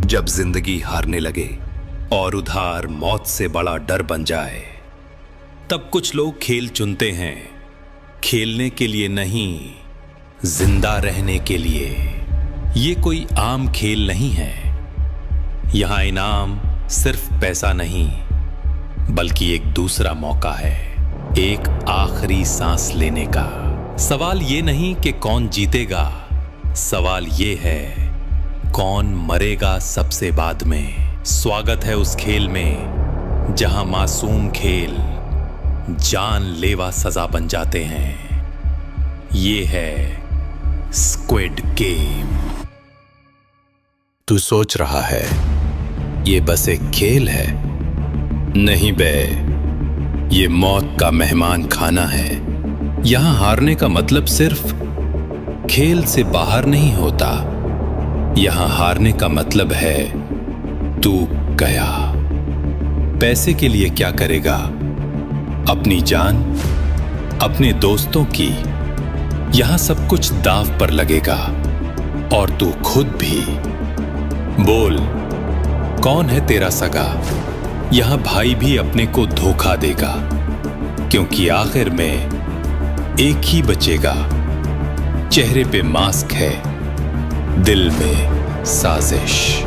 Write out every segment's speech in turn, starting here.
जब जिंदगी हारने लगे और उधार मौत से बड़ा डर बन जाए, तब कुछ लोग खेल चुनते हैं, खेलने के लिए नहीं, जिंदा रहने के लिए। ये कोई आम खेल नहीं है। यहां इनाम सिर्फ पैसा नहीं, बल्कि एक दूसरा मौका है, एक आखिरी सांस लेने का। सवाल ये नहीं कि कौन जीतेगा, सवाल ये है कौन मरेगा सबसे बाद में। स्वागत है उस खेल में जहां मासूम खेल जानलेवा सजा बन जाते हैं। ये है स्क्विड गेम। तू सोच रहा है ये बस एक खेल है? नहीं बे, ये मौत का मेहमान खाना है। यहां हारने का मतलब सिर्फ खेल से बाहर नहीं होता। यहां हारने का मतलब है तू गया। पैसे के लिए क्या करेगा? अपनी जान, अपने दोस्तों की। यहां सब कुछ दांव पर लगेगा और तू खुद भी। बोल, कौन है तेरा सगा? यहां भाई भी अपने को धोखा देगा, क्योंकि आखिर में एक ही बचेगा। चेहरे पे मास्क है, दिल में साजिश।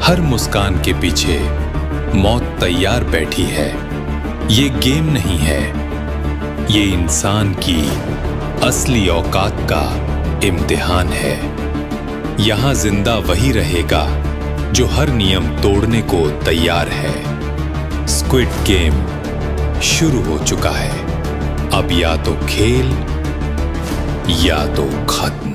हर मुस्कान के पीछे मौत तैयार बैठी है। ये गेम नहीं है, ये इंसान की असली औकात का इम्तिहान है। यहां जिंदा वही रहेगा जो हर नियम तोड़ने को तैयार है। स्क्विड गेम शुरू हो चुका है। अब या तो खेल या तो खत्म।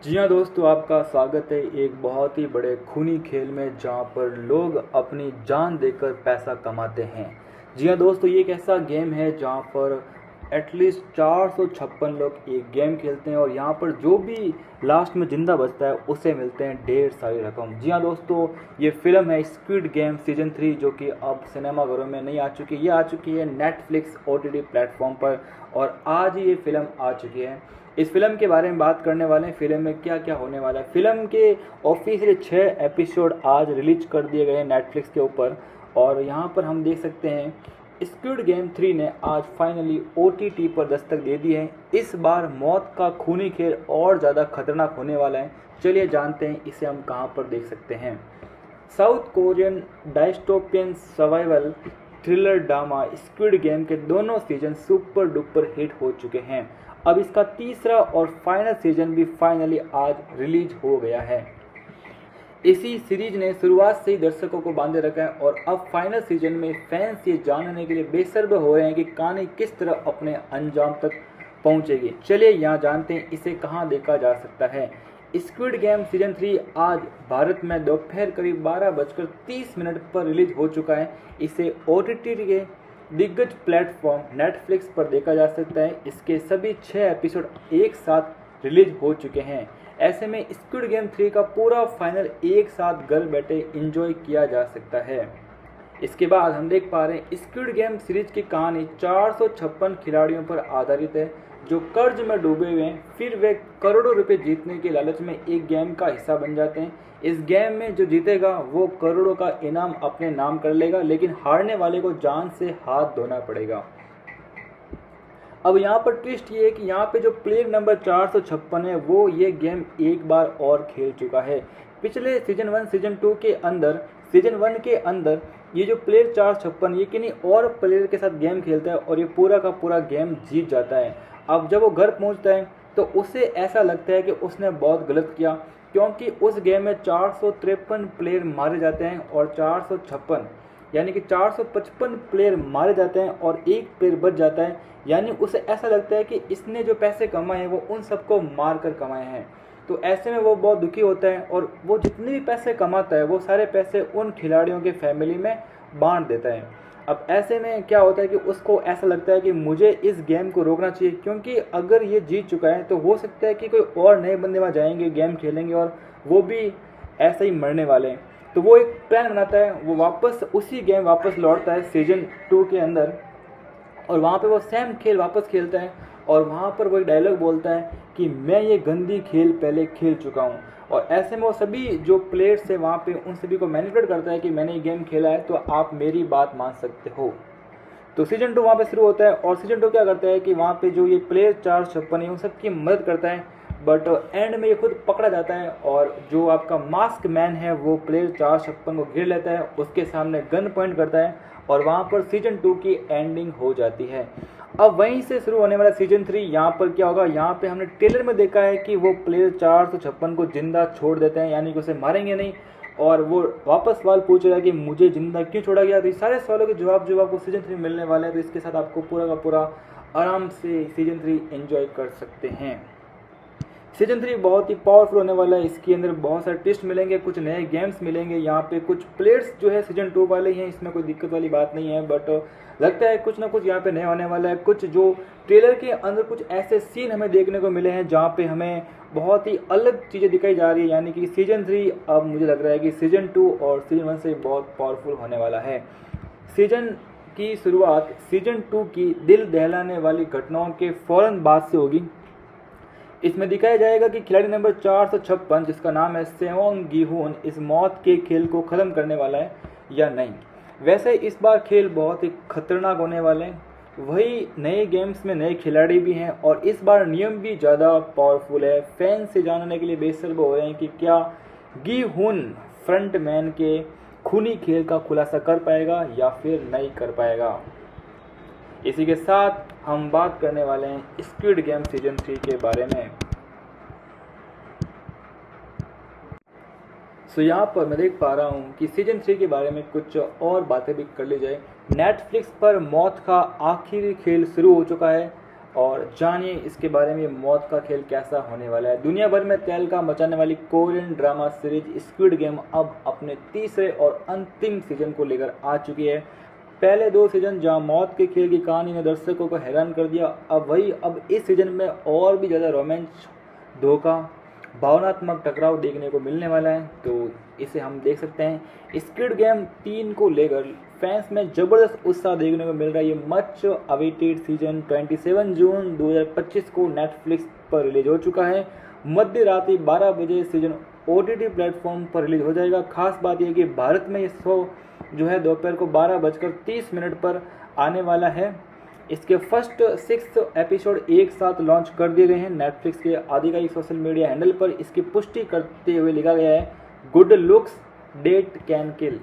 जी हाँ दोस्तों, आपका स्वागत है एक बहुत ही बड़े खूनी खेल में जहाँ पर लोग अपनी जान देकर पैसा कमाते हैं। जी हाँ दोस्तों, ये एक ऐसा गेम है जहाँ पर एटलीस्ट 456 लोग एक गेम खेलते हैं और यहाँ पर जो भी लास्ट में ज़िंदा बचता है उसे मिलते हैं ढेर सारी रकम। जी हाँ दोस्तों, ये फिल्म है स्क्विड गेम सीजन 3 जो कि अब सिनेमाघरों में नहीं आ चुकी, ये आ चुकी है नेटफ्लिक्स OTT प्लेटफॉर्म पर और आज ही ये फिल्म आ चुकी है। इस फिल्म के बारे में बात करने वाले हैं, फिल्म में क्या क्या होने वाला है। फिल्म के ऑफिशियल 6 एपिसोड आज रिलीज कर दिए गए हैं नेटफ्लिक्स के ऊपर और यहाँ पर हम देख सकते हैं स्क्विड गेम 3 ने आज फाइनली OTT पर दस्तक दे दी है। इस बार मौत का खूनी खेल और ज़्यादा खतरनाक होने वाला है। चलिए जानते हैं इसे हम कहाँ पर देख सकते हैं। South Korean dystopian survival thriller drama squid game के दोनों सीजन सुपर डुपर हिट हो चुके हैं। अब इसका तीसरा और फाइनल सीजन भी फाइनली आज रिलीज हो गया है। इसी सीरीज ने शुरुआत से ही दर्शकों को बांधे रखा है और अब फाइनल सीजन में फैंस ये जानने के लिए बेसब्र हो रहे हैं कि कहानी किस तरह अपने अंजाम तक पहुंचेगी। चलिए यहाँ जानते हैं इसे कहाँ देखा जा सकता है। स्क्विड गेम सीजन 3 आज भारत में दोपहर करीब 12:30 पर रिलीज हो चुका है। इसे OTT के दिग्गज प्लेटफॉर्म नेटफ्लिक्स पर देखा जा सकता है। इसके सभी 6 एपिसोड एक साथ रिलीज हो चुके हैं। ऐसे में स्क्विड गेम 3 का पूरा फाइनल एक साथ घर बैठे एंजॉय किया जा सकता है। इसके बाद हम देख पा रहे हैं स्क्विड गेम सीरीज की कहानी 456 खिलाड़ियों पर आधारित है जो कर्ज में डूबे हुए हैं। फिर वे करोड़ों रुपए जीतने के लालच में एक गेम का हिस्सा बन जाते हैं। इस गेम में जो जीतेगा वो करोड़ों का इनाम अपने नाम कर लेगा, लेकिन हारने वाले को जान से हाथ धोना पड़ेगा। अब यहाँ पर ट्विस्ट ये है कि यहाँ पे जो प्लेयर नंबर 456 है वो ये गेम एक बार और खेल चुका है। पिछले सीजन 1 सीजन 2 के अंदर सीजन 1 के अंदर ये जो प्लेयर 456 ये किन्हीं और प्लेयर के साथ गेम खेलता है और ये पूरा का पूरा गेम जीत जाता है। अब जब वो घर पहुँचता है तो उसे ऐसा लगता है कि उसने बहुत गलत किया, क्योंकि उस गेम में 453 प्लेयर मारे जाते हैं और 456 यानी कि 455 प्लेयर मारे जाते हैं और एक प्लेयर बच जाता है। यानी उसे ऐसा लगता है कि इसने जो पैसे कमाए हैं वो उन सबको मार कर कमाए हैं। तो ऐसे में वो बहुत दुखी होता है और वो जितने भी पैसे कमाता है वो सारे पैसे उन खिलाड़ियों के फैमिली में बांट देता है। अब ऐसे में क्या होता है कि उसको ऐसा लगता है कि मुझे इस गेम को रोकना चाहिए, क्योंकि अगर ये जीत चुका है तो हो सकता है कि कोई और नए बंदे वहाँ जाएंगे, गेम खेलेंगे और वो भी ऐसे ही मरने वाले हैं। तो वो एक प्लान बनाता है, वो वापस उसी गेम वापस लौटता है सीजन 2 के अंदर और वहाँ पे वो सेम खेल वापस खेलता है और वहाँ पर वो एक डायलॉग बोलता है कि मैं ये गंदी खेल पहले खेल चुका हूँ। और ऐसे में वो सभी जो प्लेयर्स है वहाँ पे उन सभी को मैनिपुलेट करता है कि मैंने ये गेम खेला है तो आप मेरी बात मान सकते हो। तो सीजन 2 वहाँ पे शुरू होता है और सीजन 2 क्या करता है कि वहाँ पे जो ये प्लेयर 456 है उन सबकी मदद करता है, बट एंड में ये खुद पकड़ा जाता है और जो आपका मास्क मैन है वो प्लेयर 456 को घेर लेता है, उसके सामने गन पॉइंट करता है और वहाँ पर सीजन 2 की एंडिंग हो जाती है। अब वहीं से शुरू होने वाला सीजन 3 यहाँ पर क्या होगा, यहाँ पे हमने ट्रेलर में देखा है कि वो प्लेयर 456 को जिंदा छोड़ देते हैं, यानी कि उसे मारेंगे नहीं और वो वापस सवाल पूछ रहा है कि मुझे जिंदा क्यों छोड़ा गया। तो ये सारे सवालों के जवाब जो आपको सीजन 3 मिलने वाले हैं, तो इसके साथ आपको पूरा का पूरा आराम से सीजन 3 एंजॉय कर सकते हैं। सीजन 3 बहुत ही पावरफुल होने वाला है। इसके अंदर बहुत सारे ट्विस्ट मिलेंगे, कुछ नए गेम्स मिलेंगे, यहाँ पे कुछ प्लेयर्स जो है सीजन 2 वाले हैं, इसमें कोई दिक्कत वाली बात नहीं है, बट लगता है कुछ ना कुछ यहाँ पे नया होने वाला है। कुछ जो ट्रेलर के अंदर कुछ ऐसे सीन हमें देखने को मिले हैं जहाँ पे हमें बहुत ही अलग चीज़ें दिखाई जा रही है, यानी कि सीजन 3 अब मुझे लग रहा है कि सीजन 2 और सीजन 1 से बहुत पावरफुल होने वाला है। सीजन की शुरुआत सीजन 2 की दिल दहलाने वाली घटनाओं के फ़ौरन बाद से होगी। इसमें दिखाया जाएगा कि खिलाड़ी नंबर 456 जिसका नाम है सेओंग गी-हुन इस मौत के खेल को ख़त्म करने वाला है या नहीं। वैसे इस बार खेल बहुत ही खतरनाक होने वाले हैं, वही नए गेम्स में नए खिलाड़ी भी हैं और इस बार नियम भी ज़्यादा पावरफुल है। फैन से जानने के लिए बेसब्र हो रहे हैं कि क्या गी-हुन फ्रंटमैन के खूनी खेल का खुलासा कर पाएगा या फिर नहीं कर पाएगा। इसी के साथ हम बात करने वाले हैं स्क्विड गेम सीजन 3 के बारे में। सो यहाँ पर मैं देख पा रहा हूँ कि सीजन 3 के बारे में कुछ और बातें भी कर ली जाए। नेटफ्लिक्स पर मौत का आखिरी खेल शुरू हो चुका है। और जानिए इसके बारे में मौत का खेल कैसा होने वाला है। दुनिया भर में तहलका मचाने वाली Korean drama series squid game अब अपने तीसरे और अंतिम सीजन को लेकर आ चुकी है। पहले 2 सीजन जहां मौत के खेल की कहानी ने दर्शकों को हैरान कर दिया, अब इस सीजन में और भी ज़्यादा रोमांच, धोखा, भावनात्मक टकराव देखने को मिलने वाला है। तो इसे हम देख सकते हैं। स्क्विड गेम 3 को लेकर फैंस में ज़बरदस्त उत्साह देखने को मिल रहा है। ये मच अवेटेड सीजन 27 जून 2025 को नेटफ्लिक्स पर रिलीज हो चुका है। मध्य रात्रि 12 बजे सीजन OTT प्लेटफॉर्म पर रिलीज हो जाएगा। खास बात यह कि भारत में ये शो जो है दोपहर को 12:30 पर आने वाला है। इसके फर्स्ट 6 एपिसोड एक साथ लॉन्च कर दिए गए हैं। नेटफ्लिक्स के आधिकारिक सोशल मीडिया हैंडल पर इसकी पुष्टि करते हुए लिखा गया है, good looks date can kill.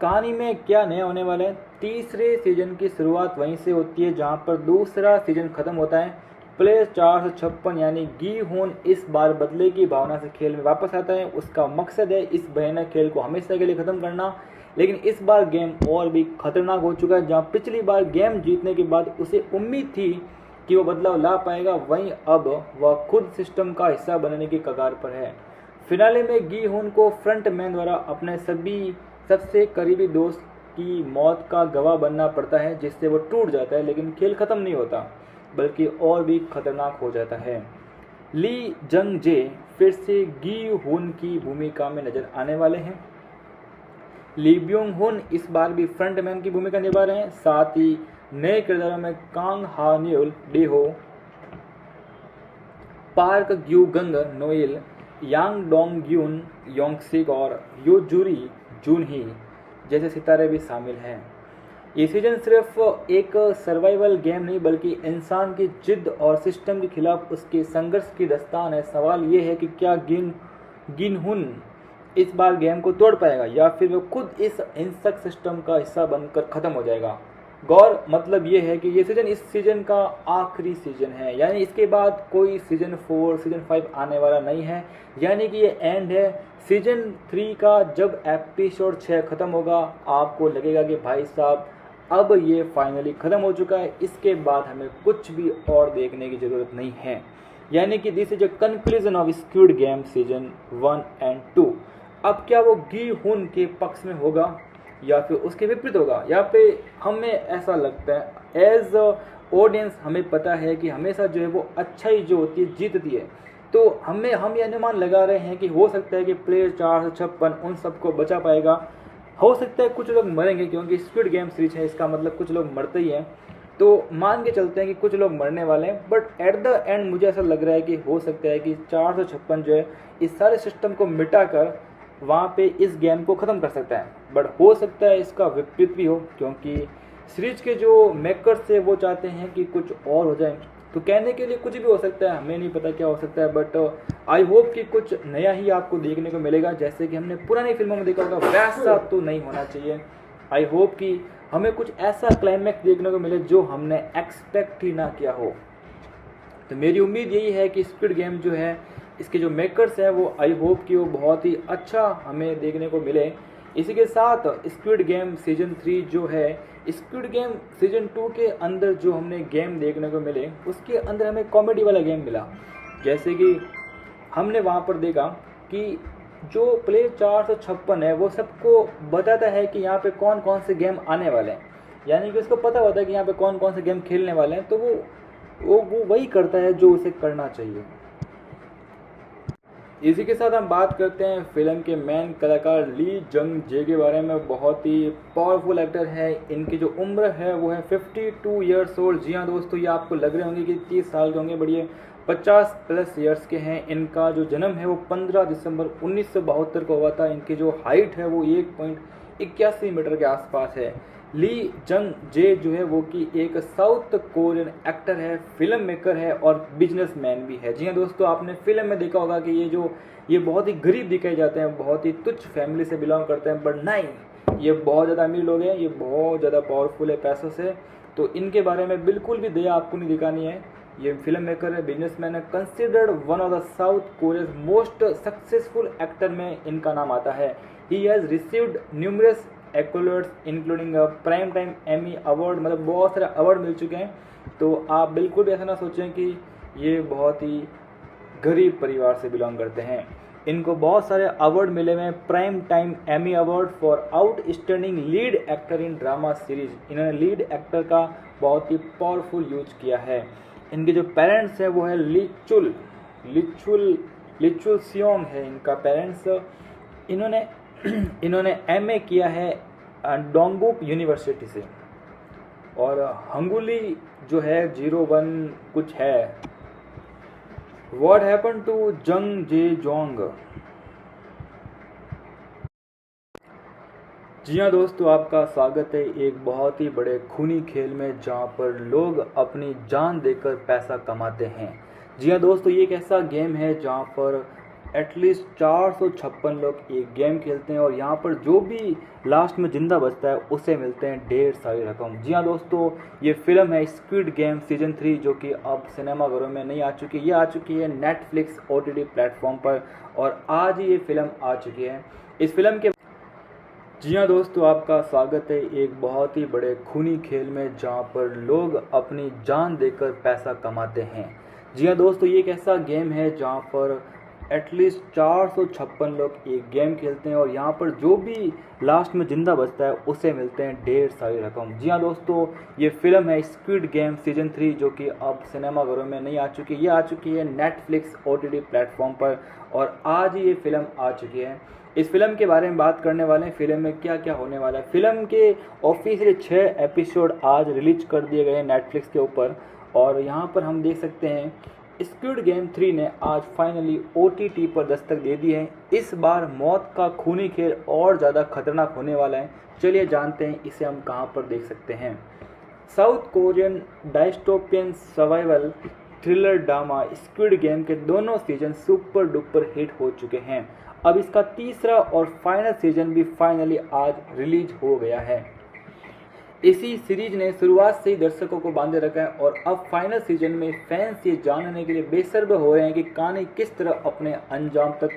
कहानी में क्या नया होने वाला है? तीसरे सीजन की शुरुआत वहीं से होती है जहां पर दूसरा सीजन खत्म होता है। प्लेयर 456 यानी गी हुन इस बार बदले की भावना से खेल में वापस आता है। उसका मकसद है इस भयानक खेल को हमेशा के लिए खत्म करना, लेकिन इस बार गेम और भी खतरनाक हो चुका है। जहां पिछली बार गेम जीतने के बाद उसे उम्मीद थी कि वो बदलाव ला पाएगा, वहीं अब वह खुद सिस्टम का हिस्सा बनने की कगार पर है। फिनाले में गी हुन को फ्रंट मैन द्वारा अपने सबसे करीबी दोस्त की मौत का गवाह बनना पड़ता है, जिससे वो टूट जाता है, लेकिन खेल खत्म नहीं होता बल्कि और भी खतरनाक हो जाता है। ली जंग जे फिर से गी हुन की भूमिका में नजर आने वाले हैं। ली ब्योंग हुन इस बार भी फ्रंटमैन की भूमिका निभा रहे हैं। साथ ही नए किरदारों में कांग हा न्यूल डेहो, पार्क ग्यू गंग नोएल, यांग डोंग ग्यून योंगसिक और यो जूरी जून ही जैसे सितारे भी शामिल हैं। ये सीजन सिर्फ एक सर्वाइवल गेम नहीं बल्कि इंसान की जिद और सिस्टम के खिलाफ उसके संघर्ष की दास्तान है। सवाल ये है कि क्या गिन हुन इस बार गेम को तोड़ पाएगा या फिर वो खुद इस हिंसक सिस्टम का हिस्सा बनकर खत्म हो जाएगा। गौर मतलब ये है कि ये सीजन इस सीजन का आखिरी सीजन है, यानी इसके बाद कोई सीजन 4 सीजन 5 आने वाला नहीं है, यानी कि ये एंड है। सीजन 3 का जब एपिसोड 6 खत्म होगा आपको लगेगा कि भाई साहब अब ये फाइनली ख़त्म हो चुका है, इसके बाद हमें कुछ भी और देखने की ज़रूरत नहीं है। यानी कि this is a conclusion of squid game season 1 and 2। अब क्या वो गी हुन के पक्ष में होगा या फिर उसके विपरीत होगा? यहाँ पे हमें ऐसा लगता है एज ऑडियंस हमें पता है कि हमेशा जो है वो अच्छाई जो होती है जीतती है। तो हम ये अनुमान लगा रहे हैं कि हो सकता है कि प्लेयर 456 उन सबको बचा पाएगा। हो सकता है कुछ लोग मरेंगे क्योंकि स्क्विड गेम सीरीज है, इसका मतलब कुछ लोग मरते ही हैं, तो मान के चलते हैं कि कुछ लोग मरने वाले हैं। बट एट द एंड मुझे ऐसा लग रहा है कि हो सकता है कि 456 जो है इस सारे सिस्टम को मिटाकर वहाँ पे इस गेम को ख़त्म कर सकता है। बट हो सकता है इसका विपरीत भी हो, क्योंकि सीरीज के जो मेकर्स है वो चाहते हैं कि कुछ और हो जाए। तो कहने के लिए कुछ भी हो सकता है, हमें नहीं पता क्या हो सकता है, बट आई होप कि कुछ नया ही आपको देखने को मिलेगा। जैसे कि हमने पुरानी फिल्मों में देखा होगा वैसा तो नहीं होना चाहिए। आई होप कि हमें कुछ ऐसा क्लाइमैक्स देखने को मिले जो हमने एक्सपेक्ट ही ना किया हो। तो मेरी उम्मीद यही है कि स्क्विड गेम जो है इसके जो मेकर्स हैं वो आई होप कि वो बहुत ही अच्छा हमें देखने को मिले। इसी के साथ स्क्विड गेम सीजन 3 जो है, स्क्विड गेम सीजन 2 के अंदर जो हमने गेम देखने को मिले उसके अंदर हमें कॉमेडी वाला गेम मिला। जैसे कि हमने वहाँ पर देखा कि जो प्लेयर 456 है वो सबको बताता है कि यहाँ पे कौन कौन से गेम आने वाले हैं, यानी कि उसको पता होता है कि यहाँ पे कौन कौन से गेम खेलने वाले हैं, तो वो वही करता है जो उसे करना चाहिए। इसी के साथ हम बात करते हैं फिल्म के मेन कलाकार ली जंग जे के बारे में। बहुत ही पावरफुल एक्टर है। इनकी जो उम्र है वो है 52 ईयर्स ओल्ड। जी हाँ दोस्तों, ये आपको लग रहे होंगे कि 30 साल के होंगे, बट ये 50+ ईयर्स के हैं। इनका जो जन्म है वो 15 दिसंबर 1972 को हुआ था। इनकी जो हाइट है वो 1.81 मीटर के आसपास है। ली जंग जे जो है वो कि एक साउथ कोरियन एक्टर है, फिल्म मेकर है और बिजनेसमैन भी है। जी हाँ दोस्तों, आपने फिल्म में देखा होगा कि ये बहुत ही गरीब दिखाए जाते हैं, बहुत ही तुच्छ फैमिली से बिलोंग करते हैं, बट नहीं, ये बहुत ज़्यादा अमीर लोग हैं, ये बहुत ज़्यादा पावरफुल है पैसों से। तो इनके बारे में बिल्कुल भी दया आपको नहीं दिखानी है। ये फिल्म मेकर है, बिजनेसमैन है, considered one of the South Korea's most successful actor में इनका नाम आता है। He has received numerous accolades including prime time Emmy award, मतलब बहुत सारे अवार्ड मिल चुके हैं। तो आप बिल्कुल भी ऐसा ना सोचें कि ये बहुत ही गरीब परिवार से बिलोंग करते हैं। इनको बहुत सारे अवार्ड मिले हुए हैं। Prime time Emmy award for outstanding lead actor in drama series, इन्होंने लीड एक्टर का बहुत ही पावरफुल यूज किया है। इनके जो पेरेंट्स हैं वो है लिचुल सियोंग है इनका पेरेंट्स। इन्होंने एमए किया है डोंगुक यूनिवर्सिटी से, और हंगुली जो है 01 कुछ है। What happened to जंग जे जोंग? जी हाँ दोस्तों, आपका स्वागत है एक बहुत ही बड़े खूनी खेल में जहाँ पर लोग अपनी जान देकर पैसा कमाते हैं। जी हाँ दोस्तों, ये एक ऐसा गेम है जहाँ पर एटलीस्ट 456 लोग एक गेम खेलते हैं और यहाँ पर जो भी लास्ट में ज़िंदा बचता है उसे मिलते हैं ढेर सारी रकम। जी हाँ दोस्तों, ये फिल्म है स्क्विड गेम सीजन 3 जो कि अब सिनेमाघरों में नहीं आ चुकी, ये आ चुकी है नेटफ्लिक्स OTT प्लेटफॉर्म पर, और आज ही ये फिल्म आ चुकी है। इस फिल्म के जी हाँ दोस्तों, आपका स्वागत है एक बहुत ही बड़े खूनी खेल में जहाँ पर लोग अपनी जान देकर पैसा कमाते हैं। जी हाँ दोस्तों, ये एक ऐसा गेम है जहाँ पर एटलीस्ट 456 लोग एक गेम खेलते हैं और यहाँ पर जो भी लास्ट में ज़िंदा बचता है उसे मिलते हैं ढेर सारी रकम। जी हाँ दोस्तों, ये फिल्म है स्क्विड गेम सीजन 3 जो कि अब सिनेमाघरों में नहीं आ चुकी, ये आ चुकी है नेटफ्लिक्स OTT प्लेटफॉर्म पर, और आज ही ये फिल्म आ चुकी है। इस फिल्म के बारे में बात करने वाले हैं, फिल्म में क्या क्या होने वाला है। फिल्म के ऑफिशियली 6 एपिसोड आज रिलीज कर दिए गए हैं नेटफ्लिक्स के ऊपर, और यहाँ पर हम देख सकते हैं स्क्विड गेम 3 ने आज फाइनली OTT पर दस्तक दे दी है। इस बार मौत का खूनी खेल और ज़्यादा खतरनाक होने वाला है। चलिए जानते हैं इसे हम कहाँ पर देख सकते हैं। South Korean dystopian survival thriller drama squid game के दोनों सीजन सुपर डुपर हिट हो चुके हैं। अब इसका तीसरा और फाइनल सीजन भी फाइनली आज रिलीज हो गया है। इसी सीरीज ने शुरुआत से ही दर्शकों को बांधे रखा है और अब फाइनल सीजन में फैंस ये जानने के लिए बेसब्र हो रहे हैं कि कहानी किस तरह अपने अंजाम तक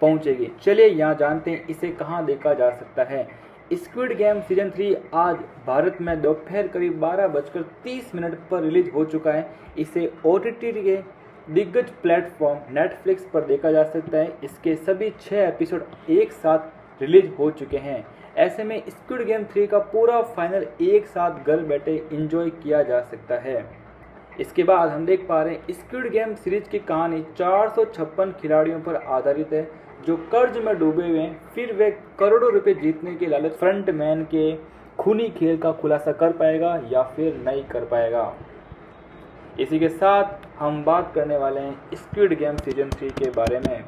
पहुंचेगी। चलिए यहाँ जानते हैं इसे कहाँ देखा जा सकता है। स्क्विड गेम सीजन 3 आज भारत में दोपहर करीब 12:30 पर रिलीज हो चुका है। इसे OTT के दिग्गज प्लेटफॉर्म नेटफ्लिक्स पर देखा जा सकता है। इसके सभी 6 एपिसोड एक साथ रिलीज हो चुके हैं। ऐसे में स्क्विड गेम 3 का पूरा फाइनल एक साथ घर बैठे एंजॉय किया जा सकता है। इसके बाद हम देख पा रहे हैं स्क्विड गेम सीरीज की कहानी 456 खिलाड़ियों पर आधारित है जो कर्ज में डूबे हुए हैं, फिर वे करोड़ों रुपए जीतने के लालच फ्रंटमैन के खूनी खेल का खुलासा कर पाएगा या फिर नहीं कर पाएगा। इसी के साथ हम बात करने वाले हैं स्क्विड गेम सीजन 3 के बारे में।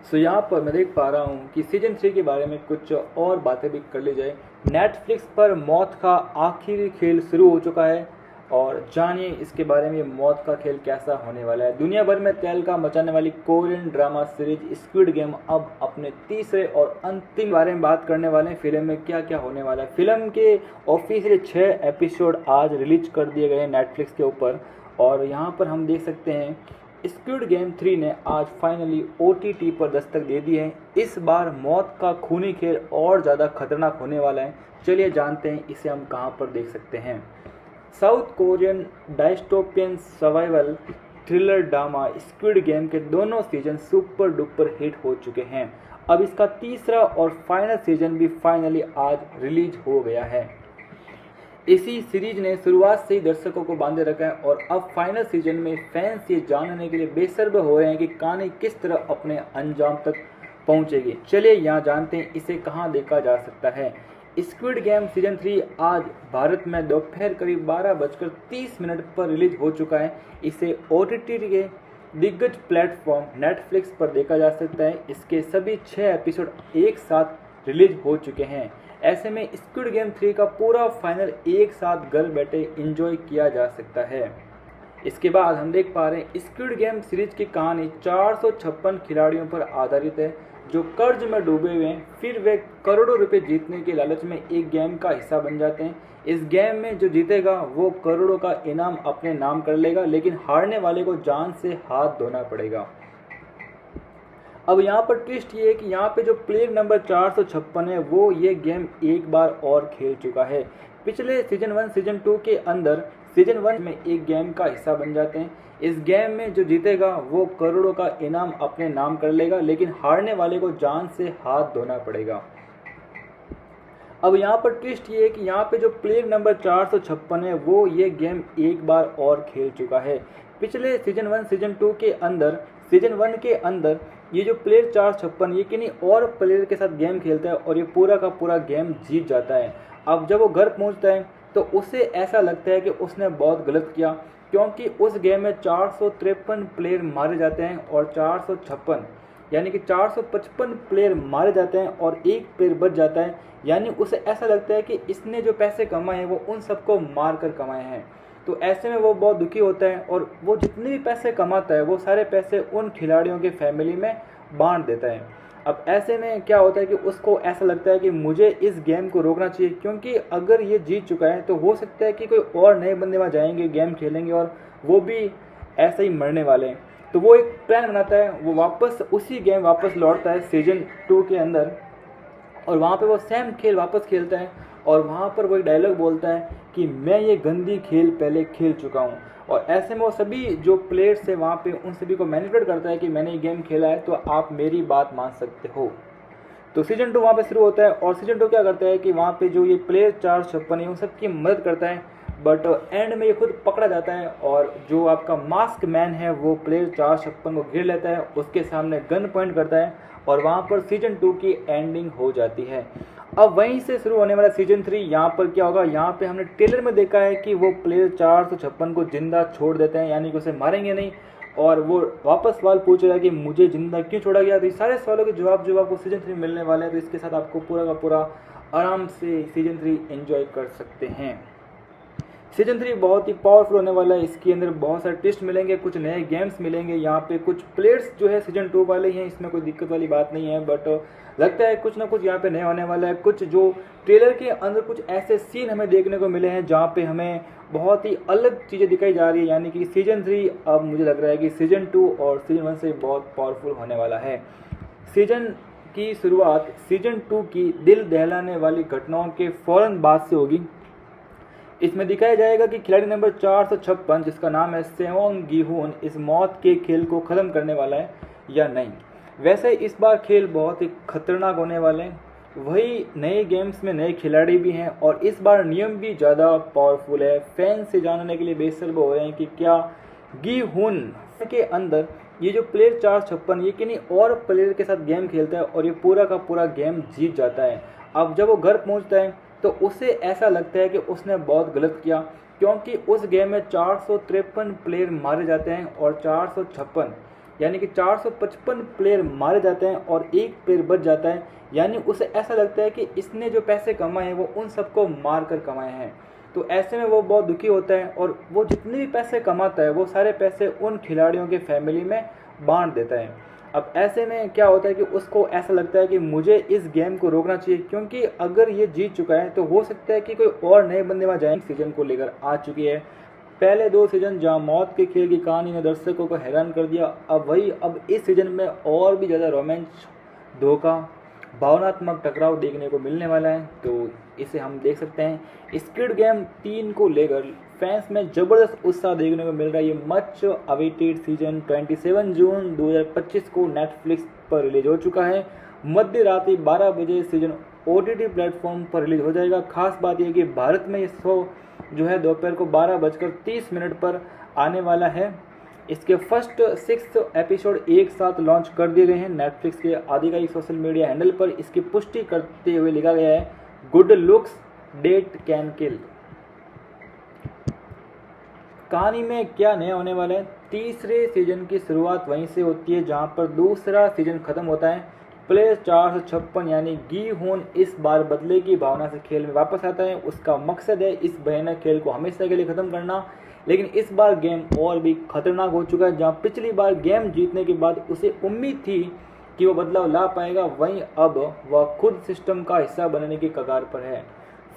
सो यहाँ पर मैं देख पा रहा हूँ कि सीजन 3 के बारे में कुछ और बातें भी कर ली जाए। नेटफ्लिक्स पर मौत का आखिरी खेल शुरू हो चुका है, और जानिए इसके बारे में मौत का खेल कैसा होने वाला है। दुनिया भर में तहलका मचाने वाली Korean drama series squid game अब अपने तीसरे और अंतिम बारे में बात करने वाले हैं। फिल्म में क्या क्या होने वाला है। फिल्म के ऑफिशियली 6 एपिसोड आज रिलीज कर दिए गए हैं नेटफ्लिक्स के ऊपर, और यहाँ पर हम देख सकते हैं स्क्विड गेम 3 ने आज फाइनली OTT पर दस्तक दे दी है। इस बार मौत का खूनी खेल और ज़्यादा खतरनाक होने वाला है। चलिए जानते हैं इसे हम कहाँ पर देख सकते हैं। South Korean dystopian survival thriller drama squid game के दोनों सीजन सुपर डुपर हिट हो चुके हैं। अब इसका तीसरा और फाइनल सीजन भी फाइनली आज रिलीज हो गया है। इसी सीरीज ने शुरुआत से ही दर्शकों को बांधे रखा है और अब फाइनल सीजन में फैंस ये जानने के लिए बेसब्र हो रहे हैं कि कहानी किस तरह अपने अंजाम तक पहुंचेगी। चलिए यहाँ जानते हैं इसे कहाँ देखा जा सकता है। स्क्विड गेम सीजन 3 आज भारत में दोपहर करीब 12:30 पर रिलीज हो चुका है। इसे OTT के दिग्गज प्लेटफॉर्म नेटफ्लिक्स पर देखा जा सकता है। इसके सभी 6 एपिसोड एक साथ रिलीज हो चुके हैं। ऐसे में स्क्विड गेम 3 का पूरा फाइनल एक साथ घर बैठे एंजॉय किया जा सकता है। इसके बाद हम देख पा रहे हैं स्क्विड गेम सीरीज की कहानी 456 खिलाड़ियों पर आधारित है जो कर्ज में डूबे हुए हैं, फिर वे करोड़ों रुपए जीतने के लालच में एक गेम का हिस्सा बन जाते हैं। इस गेम में जो जीतेगा वो करोड़ों का इनाम अपने नाम कर लेगा, लेकिन हारने वाले को जान से हाथ धोना पड़ेगा। अब यहाँ पर ट्विस्ट ये है कि यहाँ पे जो प्लेयर नंबर 456 है वो ये गेम एक बार और खेल चुका है। पिछले सीजन 1 सीजन 2 के अंदर सीजन 1 में एक गेम का हिस्सा बन जाते हैं। इस गेम में जो जीतेगा वो करोड़ों का इनाम अपने नाम कर लेगा, लेकिन हारने वाले को जान से हाथ धोना पड़ेगा। अब यहाँ पर ट्विस्ट ये है कि यहाँ पे जो प्लेयर नंबर 456 है वो ये गेम एक बार और खेल चुका है। पिछले सीजन 1 सीजन 2 के अंदर सीजन 1 के अंदर ये जो प्लेयर 456 ये किन्हीं और प्लेयर के साथ गेम खेलता है और ये पूरा का पूरा गेम जीत जाता है। अब जब वो घर पहुंचता है तो उसे ऐसा लगता है कि उसने बहुत गलत किया, क्योंकि उस गेम में 453 प्लेयर मारे जाते हैं और 456 यानी कि 455 प्लेयर मारे जाते हैं और एक प्लेयर बच जाता है। यानी उसे ऐसा लगता है कि इसने जो पैसे कमाए हैं वो उन सबको मार कर कमाए हैं। तो ऐसे में वो बहुत दुखी होता है और वो जितने भी पैसे कमाता है वो सारे पैसे उन खिलाड़ियों के फैमिली में बांट देता है। अब ऐसे में क्या होता है कि उसको ऐसा लगता है कि मुझे इस गेम को रोकना चाहिए, क्योंकि अगर ये जीत चुका है तो हो सकता है कि कोई और नए बंदे वहाँ जाएंगे, गेम खेलेंगे और वो भी ऐसे ही मरने वाले हैं। तो वो एक प्लान बनाता है, वो वापस उसी गेम वापस लौटता है सीजन 2 के अंदर और वहाँ पे वो सेम खेल वापस खेलता है और वहाँ पर वो एक डायलॉग बोलता है कि मैं ये गंदी खेल पहले खेल चुका हूँ। और ऐसे में वो सभी जो प्लेयर्स है वहाँ पे उन सभी को मैनिपुलेट करता है कि मैंने ये गेम खेला है तो आप मेरी बात मान सकते हो। तो सीजन 2 वहाँ पे शुरू होता है और सीजन 2 क्या करता है कि वहाँ पे जो ये प्लेयर 456 है उन सबकी मदद करता है, बट एंड में ये खुद पकड़ा जाता है और जो आपका मास्क मैन है वो प्लेयर 456 को घेर लेता है, उसके सामने गन पॉइंट करता है और वहाँ पर सीजन 2 की एंडिंग हो जाती है। अब वहीं से शुरू होने वाला सीजन 3, यहाँ पर क्या होगा, यहाँ पे हमने ट्रेलर में देखा है कि वो प्लेयर 456 को जिंदा छोड़ देते हैं, यानी कि उसे मारेंगे नहीं और वो वापस सवाल पूछ रहा है कि मुझे जिंदा क्यों छोड़ा गया। तो ये सारे सवालों के जवाब जो आपको सीजन 3 मिलने वाले हैं, तो इसके साथ आपको पूरा का पूरा आराम से सीजन 3 एंजॉय कर सकते हैं। सीजन 3 बहुत ही पावरफुल होने वाला है, इसके अंदर बहुत सारे ट्विस्ट मिलेंगे, कुछ नए गेम्स मिलेंगे, यहाँ पे कुछ प्लेयर्स जो है सीजन 2 वाले हैं, इसमें कोई दिक्कत वाली बात नहीं है, बट लगता है कुछ ना कुछ यहाँ पे नया होने वाला है। कुछ जो ट्रेलर के अंदर कुछ ऐसे सीन हमें देखने को मिले हैं जहाँ पे हमें बहुत ही अलग चीज़ें दिखाई जा रही है, यानी कि सीजन 3 अब मुझे लग रहा है कि सीजन 2 और सीजन 1 से बहुत पावरफुल होने वाला है। सीजन की शुरुआत सीजन 2 की दिल दहलाने वाली घटनाओं के फ़ौरन बाद से होगी। इसमें दिखाया जाएगा कि खिलाड़ी नंबर 456 जिसका नाम है सेओंग गी-हुन इस मौत के खेल को ख़त्म करने वाला है या नहीं। वैसे इस बार खेल बहुत ही खतरनाक होने वाले हैं, वही नए गेम्स में नए खिलाड़ी भी हैं और इस बार नियम भी ज़्यादा पावरफुल है। फैन से जानने के लिए बेसब्र हो रहे हैं कि क्या गी-हुन के अंदर ये जो प्लेयर 456 ये किन्हीं और प्लेयर के साथ गेम खेलता है और ये पूरा का पूरा गेम जीत जाता है। अब जब वो घर पहुँचता है तो उसे ऐसा लगता है कि उसने बहुत गलत किया, क्योंकि उस गेम में 453 प्लेयर मारे जाते हैं और 456 यानी कि 455 प्लेयर मारे जाते हैं और एक प्लेयर बच जाता है। यानी उसे ऐसा लगता है कि इसने जो पैसे कमाए हैं वो उन सबको मार कर कमाए हैं। तो ऐसे में वो बहुत दुखी होता है और वो जितने भी पैसे कमाता है वो सारे पैसे उन खिलाड़ियों के फैमिली में बांट देता है। अब ऐसे में क्या होता है कि उसको ऐसा लगता है कि मुझे इस गेम को रोकना चाहिए, क्योंकि अगर ये जीत चुका है तो हो सकता है कि कोई और नए बंदे वहाँ जाएंगे। सीजन को लेकर आ चुकी है पहले 2 सीजन जहाँ मौत के खेल की कहानी ने दर्शकों को हैरान कर दिया, अब इस सीजन में और भी ज़्यादा रोमांच, धोखा, भावनात्मक टकराव देखने को मिलने वाला है। तो इसे हम देख सकते हैं। स्क्विड गेम 3 को लेकर फैंस में ज़बरदस्त उत्साह देखने को मिल रहा है। ये मच अवेटेड सीजन 27 जून 2025 को नेटफ्लिक्स पर रिलीज हो चुका है। मध्य रात्रि 12 बजे सीजन OTT प्लेटफॉर्म पर रिलीज हो जाएगा। खास बात यह कि भारत में ये शो जो है दोपहर को 12:30 पर आने वाला है। इसके फर्स्ट 6 एपिसोड एक साथ लॉन्च कर दिए गए हैं। नेटफ्लिक्स के आधिकारिक सोशल मीडिया हैंडल पर इसकी पुष्टि करते हुए लिखा गया है, good looks date can kill. कहानी में क्या नया होने वाला है? तीसरे सीजन की शुरुआत वहीं से होती है जहां पर दूसरा सीजन खत्म होता है। प्लेयर 456 यानी गी-हुन इस बार बदले की भावना से खेल में वापस आता है। उसका मकसद है इस भयानक खेल को हमेशा के लिए ख़त्म करना, लेकिन इस बार गेम और भी खतरनाक हो चुका है। जहां पिछली बार गेम जीतने के बाद उसे उम्मीद थी कि वो बदलाव ला पाएगा, वहीं अब वह खुद सिस्टम का हिस्सा बनने की कगार पर है।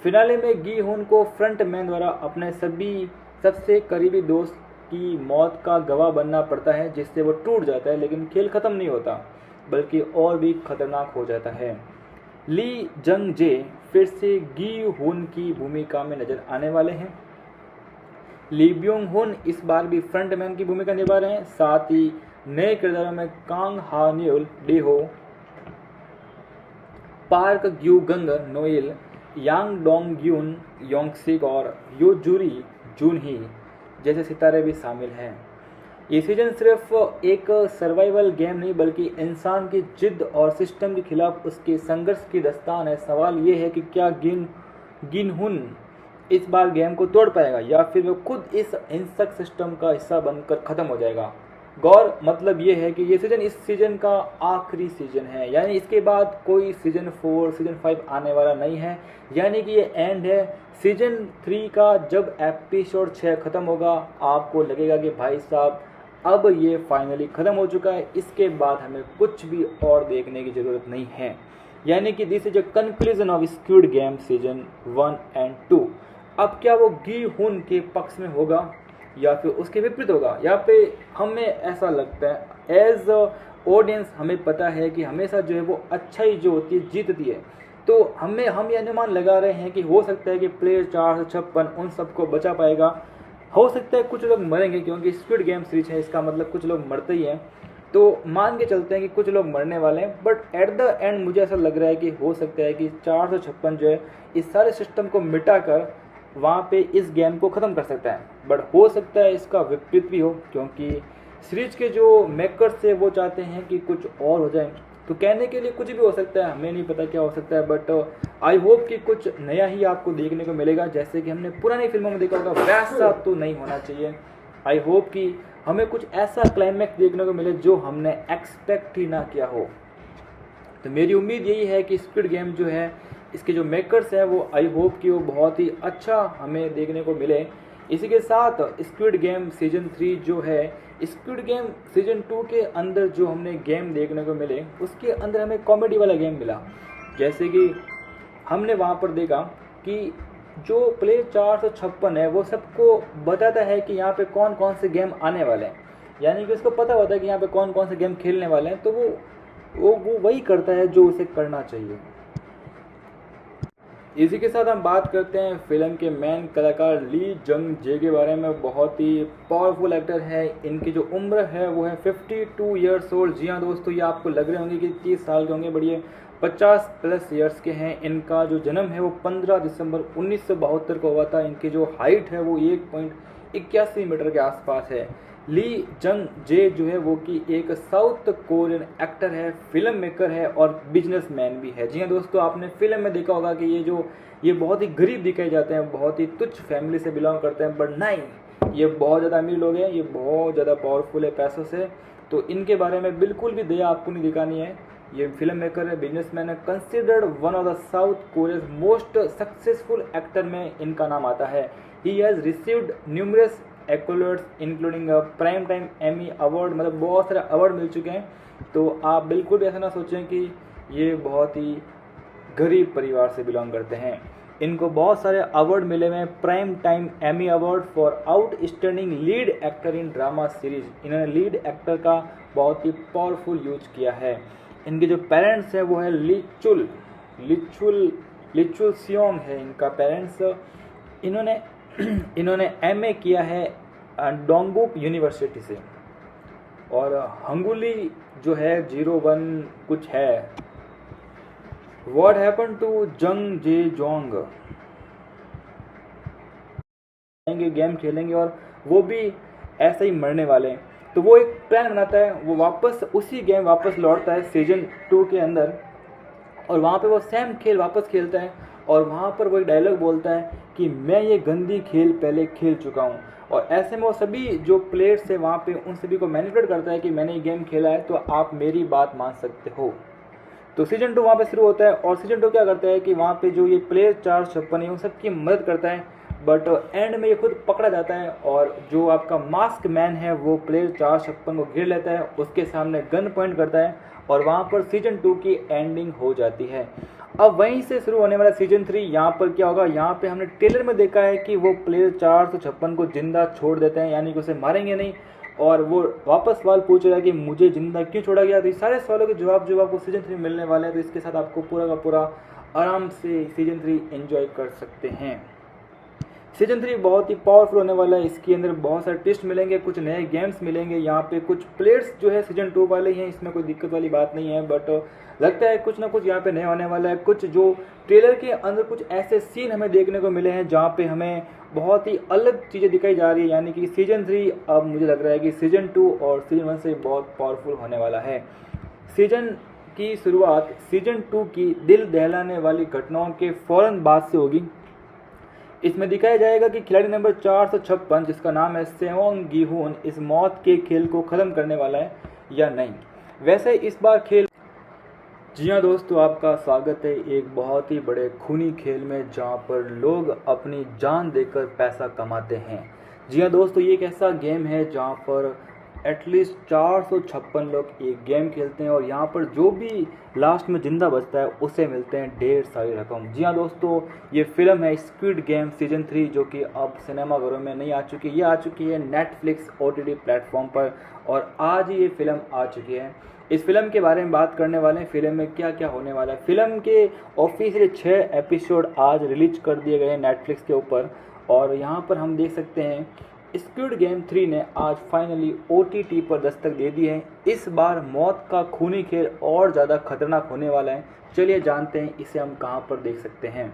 फिनाले में गी-हुन को फ्रंट मैन द्वारा अपने सबसे करीबी दोस्त की मौत का गवाह बनना पड़ता है, जिससे वो टूट जाता है, लेकिन खेल ख़त्म नहीं होता। बल्कि और भी खतरनाक हो जाता है। ली जंग जे फिर से गी हुन की भूमिका में नजर आने वाले हैं। ली ब्योंग हुन इस बार भी फ्रंटमैन की भूमिका निभा रहे हैं। साथ ही नए किरदारों में कांग हा न्यूल डेहो, पार्क ग्यू गंग नोएल, यांग डोंग ग्यून योंगसिक और यो जूरी जून ही जैसे सितारे भी शामिल हैं। ये सीजन सिर्फ एक सर्वाइवल गेम नहीं बल्कि इंसान की जिद और सिस्टम के खिलाफ उसके संघर्ष की दास्तान है। सवाल ये है कि क्या गिन हुन इस बार गेम को तोड़ पाएगा या फिर वो खुद इस हिंसक सिस्टम का हिस्सा बनकर खत्म हो जाएगा। गौर मतलब ये है कि ये सीजन इस सीजन का आखिरी सीजन है, यानी इसके बाद कोई सीजन 4 सीजन 5 आने वाला नहीं है, यानी कि ये एंड है सीजन 3 का। जब एपिसोड 6 खत्म होगा आपको लगेगा कि भाई साहब अब ये फाइनली ख़त्म हो चुका है, इसके बाद हमें कुछ भी और देखने की ज़रूरत नहीं है। यानी कि this is a conclusion of squid game season 1 and 2। अब क्या वो गी हुन के पक्ष में होगा या फिर उसके विपरीत होगा? यहाँ पे हमें ऐसा लगता है एज ऑडियंस हमें पता है कि हमेशा जो है वो अच्छाई जो होती है जीतती है, तो हम ये अनुमान लगा रहे हैं कि हो सकता है कि प्लेयर 456 उन सबको बचा पाएगा। हो सकता है कुछ लोग मरेंगे क्योंकि स्क्विड गेम सीरीज है, इसका मतलब कुछ लोग मरते ही हैं, तो मान के चलते हैं कि कुछ लोग मरने वाले हैं। बट एट द एंड मुझे ऐसा लग रहा है कि हो सकता है कि 456 जो है इस सारे सिस्टम को मिटाकर वहाँ पे इस गेम को ख़त्म कर सकता है। बट हो सकता है इसका विपरीत भी हो, क्योंकि सीरीज के जो मेकर्स है वो चाहते हैं कि कुछ और हो जाए। तो कहने के लिए कुछ भी हो सकता है, हमें नहीं पता क्या हो सकता है, बट आई होप कि कुछ नया ही आपको देखने को मिलेगा। जैसे कि हमने पुरानी फिल्मों में देखा होगा वैसा तो नहीं होना चाहिए। आई होप कि हमें कुछ ऐसा क्लाइमैक्स देखने को मिले जो हमने एक्सपेक्ट ही ना किया हो। तो मेरी उम्मीद यही है कि स्क्विड गेम जो है इसके जो मेकर्स हैं वो आई होप कि वो बहुत ही अच्छा हमें देखने को मिले। इसी के साथ स्क्विड गेम सीजन 3 जो है, स्क्विड गेम सीजन 2 के अंदर जो हमने गेम देखने को मिले उसके अंदर हमें कॉमेडी वाला गेम मिला। जैसे कि हमने वहाँ पर देखा कि जो प्लेयर 456 है वो सबको बताता है कि यहाँ पे कौन कौन से गेम आने वाले हैं, यानी कि उसको पता होता है कि यहाँ पे कौन कौन से गेम खेलने वाले हैं, तो वो वही करता है जो उसे करना चाहिए। इसी के साथ हम बात करते हैं फिल्म के मेन कलाकार ली जंग जे के बारे में। बहुत ही पावरफुल एक्टर है। इनकी जो उम्र है वो है 52 ईयर्स ओल्ड। जी हाँ दोस्तों, ये आपको लग रहे होंगे कि 30 साल के होंगे, बट ये 50+ ईयर्स के हैं। इनका जो जन्म है वो 15 दिसंबर 1972 को हुआ था। इनकी जो हाइट है वो 1.81 मीटर के आसपास है। ली जंग जे जो है वो कि एक साउथ कोरियन एक्टर है, फिल्म मेकर है और बिजनेसमैन भी है। जी हाँ दोस्तों, आपने फिल्म में देखा होगा कि ये बहुत ही गरीब दिखाए जाते हैं, बहुत ही तुच्छ फैमिली से बिलोंग करते हैं, बट नहीं, ये बहुत ज़्यादा अमीर लोग हैं, ये बहुत ज़्यादा पावरफुल है पैसों से। तो इनके बारे में बिल्कुल भी दया आपको नहीं दिखानी है। ये फिल्म मेकर है, बिजनेसमैन है, considered one of the South Korea's most successful actor में इनका नाम आता है। He has received numerous accolades including prime time Emmy award, मतलब बहुत सारे अवार्ड मिल चुके हैं। तो आप बिल्कुल भी ऐसा ना सोचें कि ये बहुत ही गरीब परिवार से बिलोंग करते हैं। इनको बहुत सारे अवार्ड मिले हुए हैं। Prime time Emmy award for outstanding lead actor in drama series. इन्होंने लीड एक्टर का बहुत ही पावरफुल यूज किया है। इनके जो पेरेंट्स हैं वो है लिचुल सियोंग है इनका पेरेंट्स। इन्होंने एमए किया है डोंगुक यूनिवर्सिटी से, और हंगुली जो है 01 कुछ है। व्हाट हैपन टू जंग जे जोंग, गेम खेलेंगे और वो भी ऐसे ही मरने वाले हैं। तो वो एक प्लान बनाता है, वो वापस उसी गेम वापस लौटता है सीजन 2 के अंदर, और वहाँ पे वो सेम खेल वापस खेलता है। और वहाँ पर वो एक डायलॉग बोलता है कि मैं ये गंदी खेल पहले खेल चुका हूँ। और ऐसे में वो सभी जो प्लेयर्स है वहाँ पे उन सभी को मैनिपुलेट करता है कि मैंने ये गेम खेला है तो आप मेरी बात मान सकते हो। तो सीजन 2 वहाँ पे शुरू होता है, और सीजन 2 क्या करता है कि वहाँ पे जो ये प्लेयर 456 है उन सबकी मदद करता है, बट एंड में ये खुद पकड़ा जाता है। और जो आपका मास्क मैन है वो प्लेयर 456 को घेर लेता है, उसके सामने गन पॉइंट करता है, और वहाँ पर सीजन 2 की एंडिंग हो जाती है। अब वहीं से शुरू होने वाला सीजन 3, यहाँ पर क्या होगा, यहाँ पे हमने ट्रेलर में देखा है कि वो प्लेयर 456 को जिंदा छोड़ देते हैं, यानी कि उसे मारेंगे नहीं, और वो वापस सवाल पूछ रहा है कि मुझे जिंदा क्यों छोड़ा गया। तो ये सारे सवालों के जवाब जो आपको सीजन 3 मिलने वाले हैं, तो इसके साथ आपको पूरा का पूरा आराम से सीजन 3 एंजॉय कर सकते हैं। सीजन 3 बहुत ही पावरफुल होने वाला है। इसके अंदर बहुत सारे ट्विस्ट मिलेंगे, कुछ नए गेम्स मिलेंगे, यहाँ पे कुछ प्लेयर्स जो है सीजन 2 वाले हैं, इसमें कोई दिक्कत वाली बात नहीं है। बट लगता है कुछ ना कुछ यहाँ पे नया होने वाला है। कुछ जो ट्रेलर के अंदर कुछ ऐसे सीन हमें देखने को मिले हैं जहाँ पे हमें बहुत ही अलग चीज़ें दिखाई जा रही है, यानी कि सीजन 3 अब मुझे लग रहा है कि सीजन 2 और सीजन 1 से बहुत पावरफुल होने वाला है। सीजन की शुरुआत सीजन 2 की दिल दहलाने वाली घटनाओं के फौरन बाद से होगी। इसमें दिखाया जाएगा कि खिलाड़ी नंबर 456 जिसका नाम है सेओंग गी-हुन इस मौत के खेल को ख़त्म करने वाला है या नहीं। वैसे इस बार खेल, जी हाँ दोस्तों, आपका स्वागत है एक बहुत ही बड़े खूनी खेल में जहाँ पर लोग अपनी जान देकर पैसा कमाते हैं। जी हाँ दोस्तों, ये एक ऐसा गेम है जहाँ पर एटलीस्ट 456 लोग एक गेम खेलते हैं और यहाँ पर जो भी लास्ट में ज़िंदा बचता है उसे मिलते हैं ढेर सारी रकम। जी हाँ दोस्तों, ये फिल्म है स्क्विड गेम सीजन 3 जो कि अब सिनेमाघरों में नहीं आ चुकी, ये आ चुकी है नेटफ्लिक्स OTT प्लेटफॉर्म पर और आज ही ये फिल्म आ चुकी है। इस फिल्म के बारे में बात करने वाले हैं, फिल्म में क्या क्या होने वाला है। फिल्म के ऑफिशियल 6 एपिसोड आज रिलीज कर दिए गए हैं नेटफ्लिक्स के ऊपर और यहाँ पर हम देख सकते हैं स्क्विड गेम 3 ने आज फाइनली OTT पर दस्तक दे दी है। इस बार मौत का खूनी खेल और ज़्यादा खतरनाक होने वाला है। चलिए जानते हैं इसे हम कहां पर देख सकते हैं।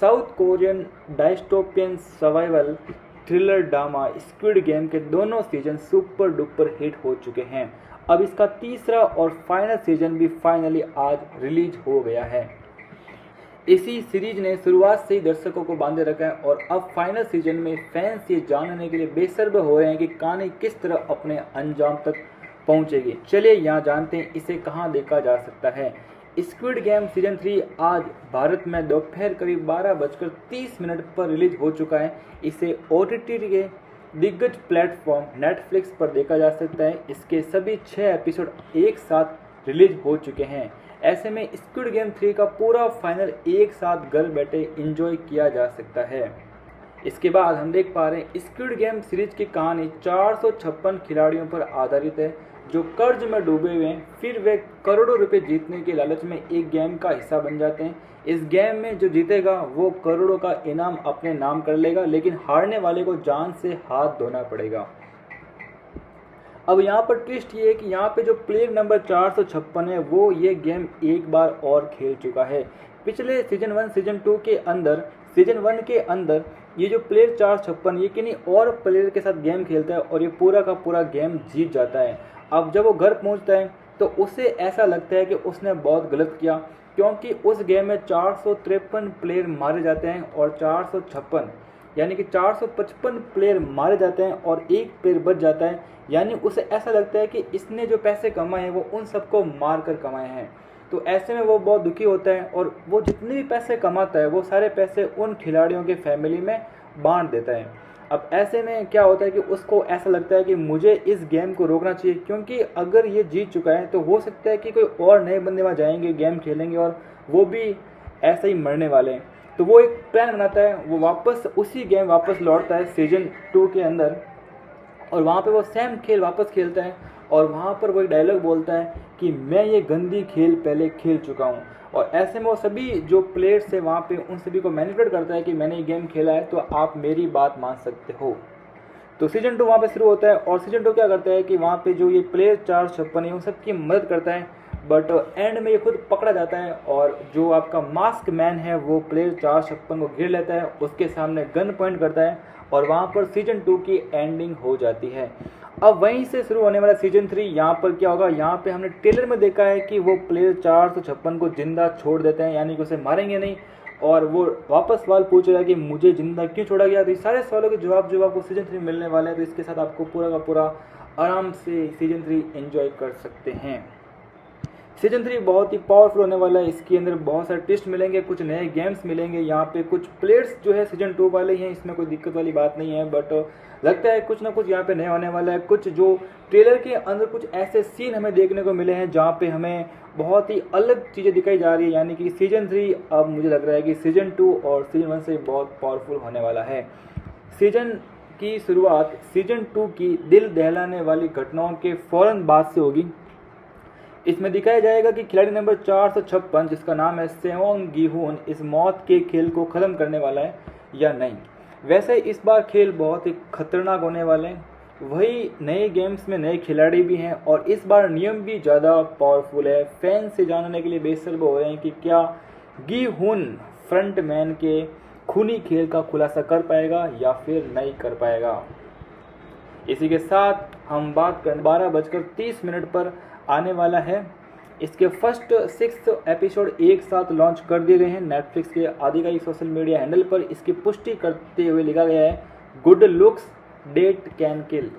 South Korean dystopian survival thriller drama squid game के दोनों सीजन सुपर डुपर हिट हो चुके हैं। अब इसका तीसरा और फाइनल सीजन भी फाइनली आज रिलीज हो गया है। इसी सीरीज ने शुरुआत से ही दर्शकों को बांधे रखा है और अब फाइनल सीजन में फैंस ये जानने के लिए बेसब्र हो रहे हैं कि कहानी किस तरह अपने अंजाम तक पहुंचेगी। चलिए यहाँ जानते हैं इसे कहां देखा जा सकता है। स्क्विड गेम सीजन 3 आज भारत में दोपहर करीब 12:30 पर रिलीज हो चुका है। इसे OTT के दिग्गज प्लेटफॉर्म नेटफ्लिक्स पर देखा जा सकता है। इसके सभी 6 एपिसोड एक साथ रिलीज हो चुके हैं। ऐसे में स्क्विड गेम 3 का पूरा फाइनल एक साथ घर बैठे एंजॉय किया जा सकता है। इसके बाद हम देख पा रहे हैं स्क्विड गेम सीरीज की कहानी 456 खिलाड़ियों पर आधारित है जो कर्ज में डूबे हुए हैं। फिर वे करोड़ों रुपए जीतने के लालच में एक गेम का हिस्सा बन जाते हैं। इस गेम में जो जीतेगा वो करोड़ों का इनाम अपने नाम कर लेगा, लेकिन हारने वाले को जान से हाथ धोना पड़ेगा। अब यहाँ पर ट्विस्ट ये है कि यहाँ पे जो प्लेयर नंबर 456 है वो ये गेम एक बार और खेल चुका है। पिछले सीजन 1 सीजन 2 के अंदर सीजन 1 के अंदर ये जो प्लेयर 456 ये किन्हीं और प्लेयर के साथ गेम खेलता है और ये पूरा का पूरा गेम जीत जाता है। अब जब वो घर पहुँचता है तो उसे ऐसा लगता है कि उसने बहुत गलत किया, क्योंकि उस गेम में 453 प्लेयर मारे जाते हैं और 456 यानी कि 455 प्लेयर मारे जाते हैं और एक प्लेयर बच जाता है। यानी उसे ऐसा लगता है कि इसने जो पैसे कमाए हैं वो उन सबको मार कर कमाए हैं। तो ऐसे में वो बहुत दुखी होता है और वो जितने भी पैसे कमाता है वो सारे पैसे उन खिलाड़ियों के फैमिली में बांट देता है। अब ऐसे में क्या होता है कि उसको ऐसा लगता है कि मुझे इस गेम को रोकना चाहिए, क्योंकि अगर ये जीत चुका है तो हो सकता है कि कोई और नए बंदे वहाँ जाएंगे, गेम खेलेंगे और वो भी ऐसे ही मरने वाले हैं। तो वो एक प्लान बनाता है, वो वापस उसी गेम वापस लौटता है सीजन 2 के अंदर और वहाँ पे वो सेम खेल वापस खेलता है और वहाँ पर वो एक डायलॉग बोलता है कि मैं ये गंदी खेल पहले खेल चुका हूँ। और ऐसे में वो सभी जो प्लेयर्स है वहाँ पे उन सभी को मैनिपुलेट करता है कि मैंने ये गेम खेला है तो आप मेरी बात मान सकते हो। तो सीजन 2 वहाँ पे शुरू होता है और सीजन 2 क्या करता है कि वहाँ पे जो ये प्लेयर 456 है उन सबकी मदद करता है, बट एंड में ये खुद पकड़ा जाता है और जो आपका मास्क मैन है वो प्लेयर 456 को घेर लेता है, उसके सामने गन पॉइंट करता है और वहाँ पर सीजन 2 की एंडिंग हो जाती है। अब वहीं से शुरू होने वाला सीजन 3 यहाँ पर क्या होगा, यहाँ पे हमने ट्रेलर में देखा है कि वो प्लेयर 456 को जिंदा छोड़ देते हैं, यानी कि उसे मारेंगे नहीं और वो वापस सवाल पूछ रहा है कि मुझे जिंदा क्यों छोड़ा गया। तो ये सारे सवालों के जवाब जो आपको सीजन 3 मिलने वाले हैं, तो इसके साथ आपको पूरा का पूरा आराम से सीजन 3 एंजॉय कर सकते हैं। सीजन 3 बहुत ही पावरफुल होने वाला है। इसके अंदर बहुत सारे ट्विस्ट मिलेंगे, कुछ नए गेम्स मिलेंगे, यहाँ पे कुछ प्लेयर्स जो है सीजन 2 वाले हैं, इसमें कोई दिक्कत वाली बात नहीं है। बट लगता है कुछ ना कुछ यहाँ पे नया होने वाला है। कुछ जो ट्रेलर के अंदर कुछ ऐसे सीन हमें देखने को मिले हैं जहाँ पे हमें बहुत ही अलग चीज़ें दिखाई जा रही है, यानी कि सीजन 3 अब मुझे लग रहा है कि सीजन 2 और सीजन 1 से बहुत पावरफुल होने वाला है। सीजन की शुरुआत सीजन 2 की दिल दहलाने वाली घटनाओं के फौरन बाद से होगी। इसमें दिखाया जाएगा कि खिलाड़ी नंबर 456 जिसका नाम है सेओंग गी-हुन इस मौत के खेल को ख़त्म करने वाला है या नहीं। वैसे इस बार खेल बहुत ही खतरनाक होने वाले हैं। वही नए गेम्स में नए खिलाड़ी भी हैं और इस बार नियम भी ज़्यादा पावरफुल है। फैंस से जानने के लिए बेसब्र हो रहे हैं कि क्या गी-हुन फ्रंटमैन के खूनी खेल का खुलासा कर पाएगा या फिर नहीं कर पाएगा। इसी के साथ हम बात करें 12:30 पर आने वाला है। इसके फर्स्ट 6 एपिसोड एक साथ लॉन्च कर दिए गए हैं। नेटफ्लिक्स के आधिकारिक सोशल मीडिया हैंडल पर इसकी पुष्टि करते हुए लिखा गया है, good looks date can kill.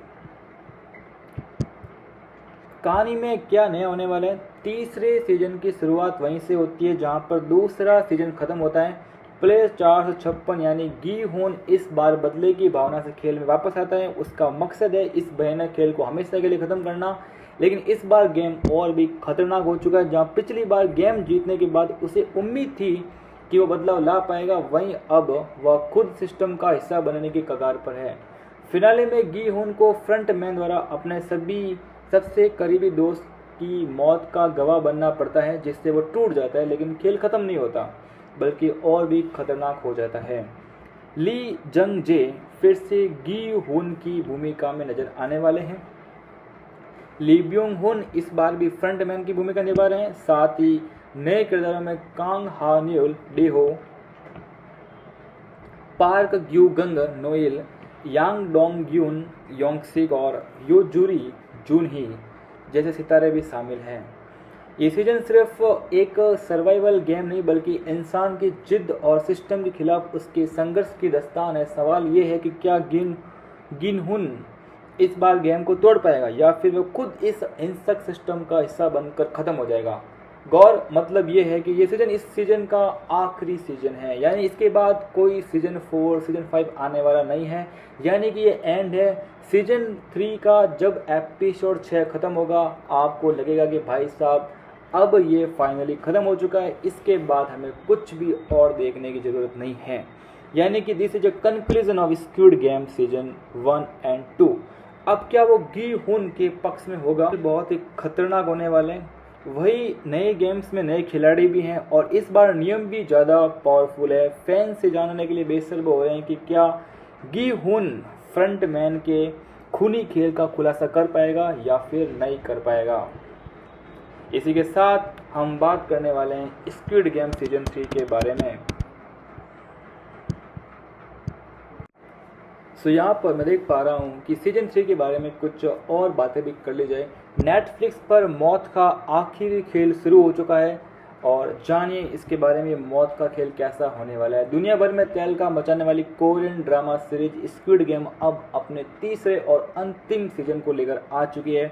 कहानी में क्या नया होने वाला है? तीसरे सीजन की शुरुआत वहीं से होती है जहां पर दूसरा सीजन खत्म होता है। प्लेयर 456 यानी गी-हुन इस बार बदले की भावना से खेल में वापस आता है। उसका मकसद है इस भयानक खेल को हमेशा के लिए ख़त्म करना। लेकिन इस बार गेम और भी खतरनाक हो चुका है। जहां पिछली बार गेम जीतने के बाद उसे उम्मीद थी कि वो बदलाव ला पाएगा, वहीं अब वह खुद सिस्टम का हिस्सा बनने की कगार पर है। फिनाले में गी-हुन को फ्रंटमैन द्वारा अपने सबसे करीबी दोस्त की मौत का गवाह बनना पड़ता है, जिससे वो टूट जाता है। लेकिन खेल खत्म नहीं होता बल्कि और भी खतरनाक हो जाता है। ली जंग जे फिर से गी-हुन की भूमिका में नजर आने वाले हैं। ली ब्योंग-हुन इस बार भी फ्रंटमैन की भूमिका निभा रहे हैं। साथ ही नए किरदारों में कांग हा-न्यूल डी-हो, पार्क ग्यू-गंग नोइल, यांग डोंग-ग्यून योंग-सिक और यो जूरी जून-ही जैसे सितारे भी शामिल हैं। ये सीजन सिर्फ एक सर्वाइवल गेम नहीं बल्कि इंसान की जिद और सिस्टम के खिलाफ उसके संघर्ष की दास्तान है। सवाल ये है कि क्या गी-हुन इस बार गेम को तोड़ पाएगा या फिर वो खुद इस हिंसक सिस्टम का हिस्सा बनकर ख़त्म हो जाएगा। गौर मतलब ये है कि ये सीजन इस सीजन का आखिरी सीजन है, यानी इसके बाद कोई सीजन 4 सीजन 5 आने वाला नहीं है, यानी कि ये एंड है सीजन 3 का। जब एपिसोड 6 ख़त्म होगा आपको लगेगा कि भाई साहब अब ये फाइनली ख़त्म हो चुका है, इसके बाद हमें कुछ भी और देखने की ज़रूरत नहीं है। यानी कि this is a conclusion of squid game season 1 and 2। अब क्या वो गी-हुन के पक्ष में होगा? बहुत ही खतरनाक होने वाले हैं। वही नए गेम्स में नए खिलाड़ी भी हैं और इस बार नियम भी ज़्यादा पावरफुल है। फैंस से जानने के लिए बेसब्र हो रहे हैं कि क्या गी-हुन फ्रंटमैन के खूनी खेल का खुलासा कर पाएगा या फिर नहीं कर पाएगा। इसी के साथ हम बात करने वाले हैं स्क्विड गेम सीजन 3 के बारे में। सो यहाँ पर मैं देख पा रहा हूँ कि सीजन 3 के बारे में कुछ और बातें भी कर ली जाए। नेटफ्लिक्स पर मौत का आखिरी खेल शुरू हो चुका है और जानिए इसके बारे में मौत का खेल कैसा होने वाला है। दुनिया भर में तहलका मचाने वाली Korean drama series squid game अब अपने तीसरे और अंतिम सीजन को लेकर आ चुकी है।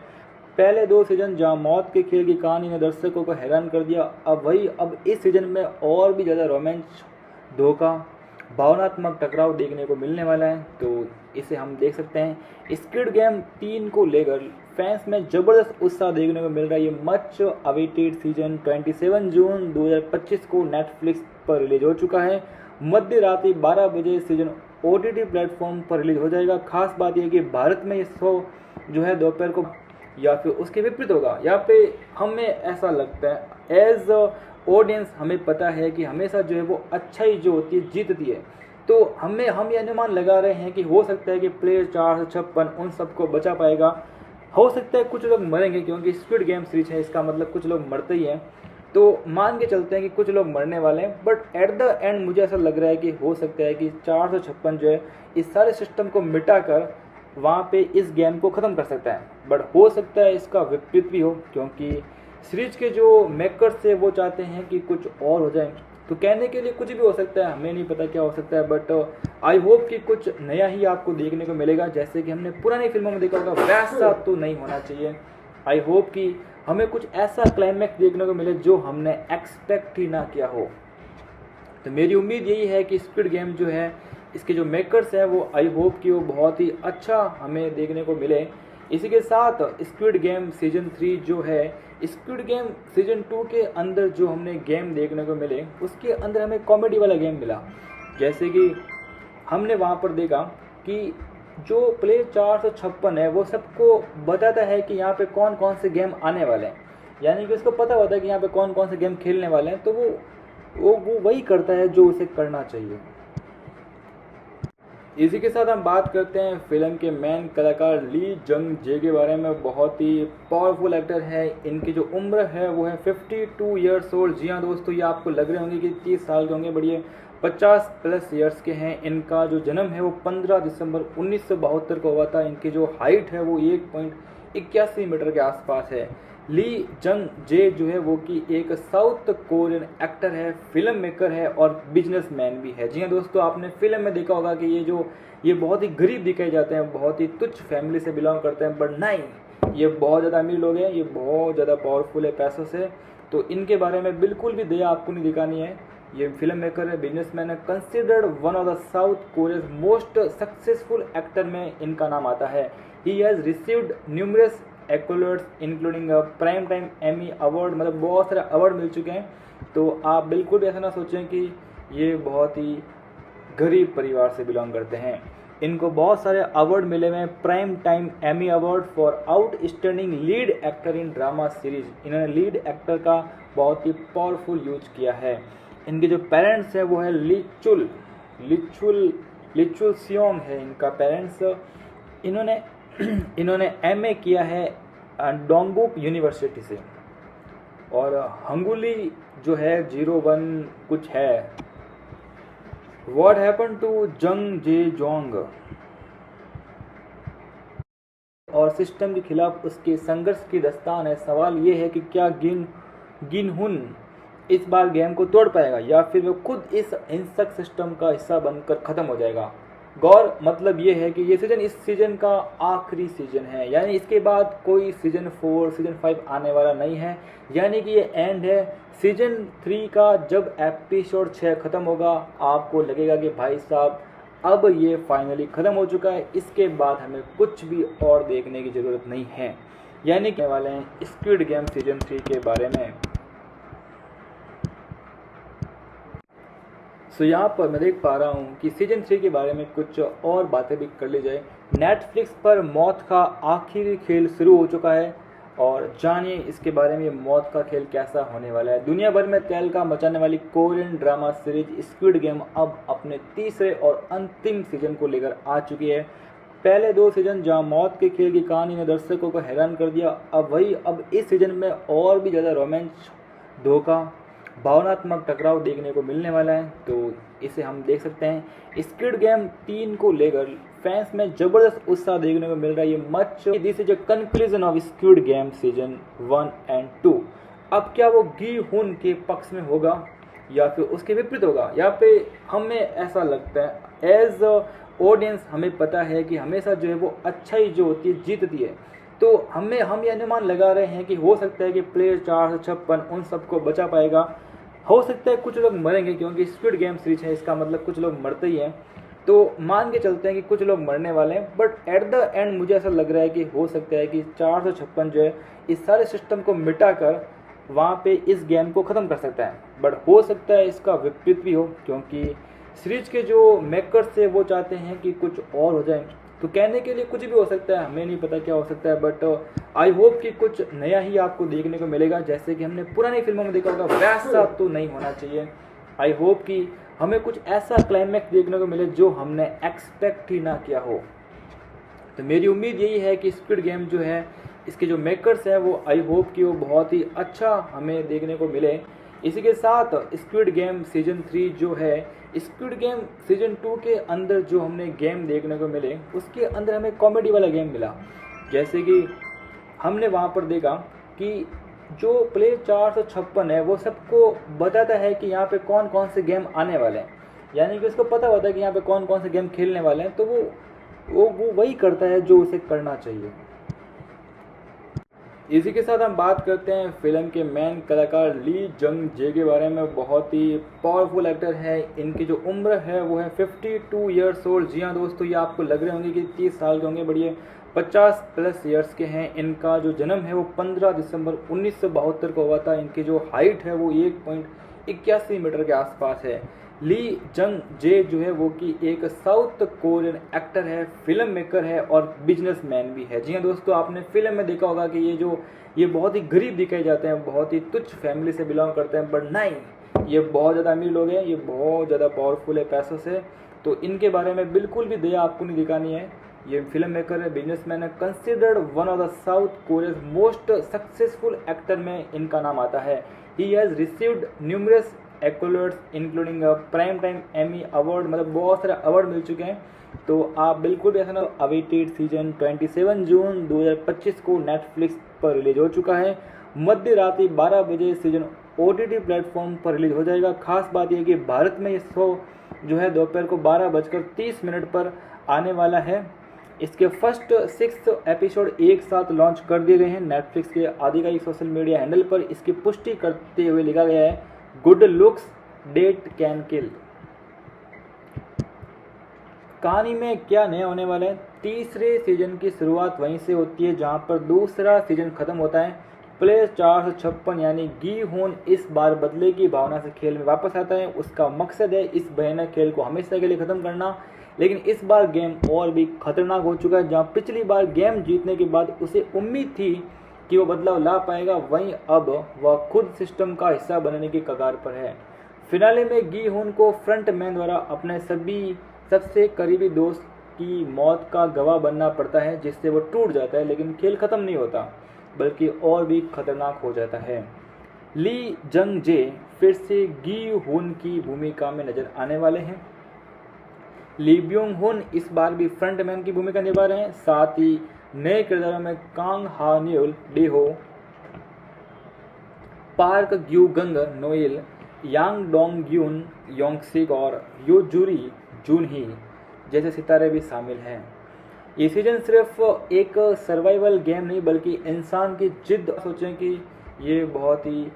पहले 2 सीजन जहां मौत के खेल की कहानी ने दर्शकों को हैरान कर दिया, अब इस सीजन में और भी ज़्यादा रोमांच, धोखा, भावनात्मक टकराव देखने को मिलने वाला है। तो इसे हम देख सकते हैं। स्क्विड गेम 3 को लेकर फैंस में ज़बरदस्त उत्साह देखने को मिल रहा है। ये मच अवेटेड सीजन 27 जून 2025 को नेटफ्लिक्स पर रिलीज हो चुका है। मध्य रात्रि 12 बजे सीजन OTT प्लेटफॉर्म पर रिलीज हो जाएगा। खास बात यह कि भारत में ये शो जो है दोपहर को या फिर उसके विपरीत होगा। यहाँ पे हमें ऐसा लगता है एज ऑडियंस हमें पता है कि हमेशा जो है वो अच्छाई जो होती है जीतती है। तो हम ये अनुमान लगा रहे हैं कि हो सकता है कि प्लेयर 456 उन सबको बचा पाएगा। हो सकता है कुछ लोग मरेंगे क्योंकि स्क्विड गेम सीरीज है, इसका मतलब कुछ लोग मरते ही हैं। तो मान के चलते हैं कि कुछ लोग मरने वाले हैं, बट एट द एंड मुझे ऐसा लग रहा है कि हो सकता है कि 456 जो है इस सारे सिस्टम को मिटाकर वहाँ पे इस गेम को ख़त्म कर सकता है। बट हो सकता है इसका विपरीत भी हो, क्योंकि सीरीज के जो मेकर्स थे वो चाहते हैं कि कुछ और हो जाए। तो कहने के लिए कुछ भी हो सकता है, हमें नहीं पता क्या हो सकता है, बट आई होप कि कुछ नया ही आपको देखने को मिलेगा। जैसे कि हमने पुरानी फिल्मों में देखा होगा वैसा तो नहीं होना चाहिए। आई होप कि हमें कुछ ऐसा क्लाइमैक्स देखने को मिले जो हमने एक्सपेक्ट ही ना किया हो। तो मेरी उम्मीद यही है कि स्क्विड गेम जो है इसके जो मेकर्स हैं वो आई होप कि वो बहुत ही अच्छा हमें देखने को मिले। इसी के साथ स्क्विड गेम सीजन 3 जो है, स्क्विड गेम सीजन 2 के अंदर जो हमने गेम देखने को मिले उसके अंदर हमें कॉमेडी वाला गेम मिला। जैसे कि हमने वहाँ पर देखा कि जो प्ले 456 है वो सबको बताता है कि यहाँ पे कौन कौन से गेम आने वाले हैं, यानी कि उसको पता होता है कि यहाँ पे कौन कौन से गेम खेलने वाले हैं, तो वो वही करता है जो उसे करना चाहिए। इसी के साथ हम बात करते हैं फिल्म के मेन कलाकार ली जंग जे के बारे में। बहुत ही पावरफुल एक्टर है। इनकी जो उम्र है वो है 52 ईयर्स ओल्ड। जी हाँ दोस्तों, ये आपको लग रहे होंगे कि 30 साल के होंगे, बट ये 50 प्लस ईयर्स के हैं। इनका जो जन्म है वो 15 दिसंबर 1972 को हुआ था। इनकी जो हाइट है वो 1.81 मीटर के आसपास है। ली जंग जे जो है वो कि एक साउथ कोरियन एक्टर है, फिल्म मेकर है और बिजनेसमैन भी है। जी हाँ दोस्तों, आपने फिल्म में देखा होगा कि ये बहुत ही गरीब दिखाए जाते हैं, बहुत ही तुच्छ फैमिली से बिलोंग करते हैं, बट नहीं, ये बहुत ज़्यादा अमीर लोग हैं, ये बहुत ज़्यादा पावरफुल है पैसों से। तो इनके बारे में बिल्कुल भी दया आपको नहीं दिखानी है। ये फिल्म मेकर है, बिजनेसमैन है, considered one of the South Korea's most successful actor में इनका नाम आता है। He has received numerous accolades including prime time Emmy award, मतलब बहुत सारे अवार्ड मिल चुके हैं। तो आप बिल्कुल भी ऐसा ना सोचें कि ये बहुत ही गरीब परिवार से बिलोंग करते हैं। इनको बहुत सारे अवार्ड मिले हुए हैं। Prime time Emmy award for outstanding lead actor in drama series. इन्होंने लीड एक्टर का बहुत ही पावरफुल यूज किया है। इनके जो पेरेंट्स हैं वो है लिचुल सियोंग है इनका पेरेंट्स। इन्होंने एमए किया है डोंगबुक यूनिवर्सिटी से, और हंगुली जो है 01 कुछ है। व्हाट हैपन टू जंग जे जोंग और सिस्टम के खिलाफ उसके संघर्ष की दास्तान है। सवाल ये है कि क्या गिनहुन इस बार गेम को तोड़ पाएगा या फिर वो खुद इस हिंसक सिस्टम का हिस्सा बनकर खत्म हो जाएगा। गौर मतलब ये है कि ये सीजन इस सीजन का आखिरी सीजन है, यानी इसके बाद कोई सीजन 4 सीजन 5 आने वाला नहीं है, यानी कि ये एंड है सीजन 3 का। जब एपिसोड 6 खत्म होगा आपको लगेगा कि भाई साहब अब ये फाइनली ख़त्म हो चुका है, इसके बाद हमें कुछ भी और देखने की ज़रूरत नहीं है। यानी कहने वाले हैं स्क्विड गेम सीजन 3 के बारे में। सो यहाँ पर मैं देख पा रहा हूँ कि सीजन 3 के बारे में कुछ और बातें भी कर ली जाए। नेटफ्लिक्स पर मौत का आखिरी खेल शुरू हो चुका है, और जानिए इसके बारे में मौत का खेल कैसा होने वाला है। दुनिया भर में तहलका मचाने वाली Korean drama series squid game अब अपने तीसरे और अंतिम सीजन को लेकर आ चुकी है। पहले 2 सीजन जहां मौत के खेल की कहानी ने दर्शकों को हैरान कर दिया, अब इस सीजन में और भी ज़्यादा रोमांच, धोखा, भावनात्मक टकराव देखने को मिलने वाला है। तो इसे हम देख सकते हैं। स्क्विड गेम 3 को लेकर फैंस में जबरदस्त उत्साह देखने को मिल रहा है। ये much this is a conclusion of squid game season 1 and 2। अब क्या वो गी हुन के पक्ष में होगा या फिर उसके विपरीत होगा? यहाँ पे हमें ऐसा लगता है एज ऑडियंस हमें पता है कि हमेशा जो है वो अच्छाई जो होती है जीतती है। तो हम ये अनुमान लगा रहे हैं कि हो सकता है कि प्लेयर 456 उन सबको बचा पाएगा। हो सकता है कुछ लोग मरेंगे, क्योंकि स्क्विड गेम सीरीज है, इसका मतलब कुछ लोग मरते ही हैं। तो मान के चलते हैं कि कुछ लोग मरने वाले हैं, बट एट द एंड मुझे ऐसा लग रहा है कि हो सकता है कि 456 जो है इस सारे सिस्टम को मिटाकर वहाँ पे इस गेम को ख़त्म कर सकता है। बट हो सकता है इसका विपरीत भी हो, क्योंकि सीरीज के जो मेकर्स थे वो चाहते हैं कि कुछ और हो जाए। तो कहने के लिए कुछ भी हो सकता है, हमें नहीं पता क्या हो सकता है, बट आई होप कि कुछ नया ही आपको देखने को मिलेगा। जैसे कि हमने पुरानी फिल्मों में देखा होगा वैसा तो नहीं होना चाहिए। आई होप कि हमें कुछ ऐसा क्लाइमैक्स देखने को मिले जो हमने एक्सपेक्ट ही ना किया हो। तो मेरी उम्मीद यही है कि स्क्विड गेम जो है, इसके जो मेकर्स हैं वो आई होप कि वो बहुत ही अच्छा हमें देखने को मिले। इसी के साथ स्क्विड गेम सीजन 3 जो है, स्क्विड गेम सीजन 2 के अंदर जो हमने गेम देखने को मिले उसके अंदर हमें कॉमेडी वाला गेम मिला। जैसे कि हमने वहाँ पर देखा कि जो प्ले 456 है वो सबको बताता है कि यहाँ पे कौन कौन से गेम आने वाले हैं, यानी कि उसको पता होता है कि यहाँ पे कौन कौन से गेम खेलने वाले हैं। तो वो वही करता है जो उसे करना चाहिए। इसी के साथ हम बात करते हैं फिल्म के मेन कलाकार ली जंग जे के बारे में। बहुत ही पावरफुल एक्टर है। इनकी जो उम्र है वो है 52 ईयर्स ओल्ड। जी हाँ दोस्तों, ये आपको लग रहे होंगे कि 30 साल के होंगे, बट ये 50 प्लस ईयर्स के हैं। इनका जो जन्म है वो 15 दिसंबर 1972 को हुआ था। इनकी जो हाइट है वो 1.81 मीटर के आसपास है। ली जंग जे जो है वो कि एक साउथ कोरियन एक्टर है, फिल्म मेकर है और बिजनेसमैन भी है। जी हाँ दोस्तों, आपने फिल्म में देखा होगा कि ये बहुत ही गरीब दिखाए जाते हैं, बहुत ही तुच्छ फैमिली से बिलोंग करते हैं, बट नहीं, ये बहुत ज़्यादा अमीर लोग हैं, ये बहुत ज़्यादा पावरफुल है पैसों से। तो इनके बारे में बिल्कुल भी दया आपको नहीं दिखानी है। ये फिल्म मेकर है, बिजनेसमैन है, considered one of the South Korea's most successful actor में इनका नाम आता है। He has received numerous accolades including prime time Emmy award, मतलब बहुत सारे अवार्ड मिल चुके हैं। तो आप बिल्कुल भी ऐसा ना, अवेटेड सीजन 27 जून 2025 को नेटफ्लिक्स पर रिलीज हो चुका है। मध्य रात्रि 12 बजे सीजन OTT प्लेटफॉर्म पर रिलीज हो जाएगा। खास बात यह कि भारत में ये शो जो है दोपहर को 12:30 पर आने वाला है। इसके फर्स्ट 6 एपिसोड एक साथ लॉन्च कर दिए गए हैं। नेटफ्लिक्स के आधिकारिक सोशल मीडिया हैंडल पर इसकी पुष्टि करते हुए लिखा गया है, good looks date can kill. कहानी में क्या नया होने वाला है? तीसरे सीजन की शुरुआत वहीं से होती है जहां पर दूसरा सीजन खत्म होता है। प्लेयर 456 यानी गी होन इस बार बदले की भावना से खेल में वापस आता है। उसका मकसद है इस भयानक खेल को हमेशा के लिए खत्म करना, लेकिन इस बार गेम और भी खतरनाक हो चुका है। जहां पिछली बार गेम जीतने के बाद उसे उम्मीद थी कि वो बदलाव ला पाएगा, वहीं अब वह खुद सिस्टम का हिस्सा बनने की कगार पर है। फिनाले में गी होन को फ्रंट मैन द्वारा अपने सबसे करीबी दोस्त की मौत का गवाह बनना पड़ता है, जिससे वो टूट जाता है, लेकिन खेल खत्म नहीं होता बल्कि और भी खतरनाक हो जाता है। ली जंग जे फिर से गी होन की भूमिका में नजर आने वाले हैं। ली ब्योंग होन इस बार भी फ्रंटमैन की भूमिका निभा रहे हैं। साथ ही नए किरदारों में कांग हा न्यूल डेहो, पार्क ग्यू गंग नोएल, यांग डोंग ग्यून योंगसिक और यो जूरी जून ही जैसे सितारे भी शामिल हैं। ये सीजन सिर्फ एक सर्वाइवल गेम नहीं बल्कि इंसान की जिद। सोचें कि ये बहुत ही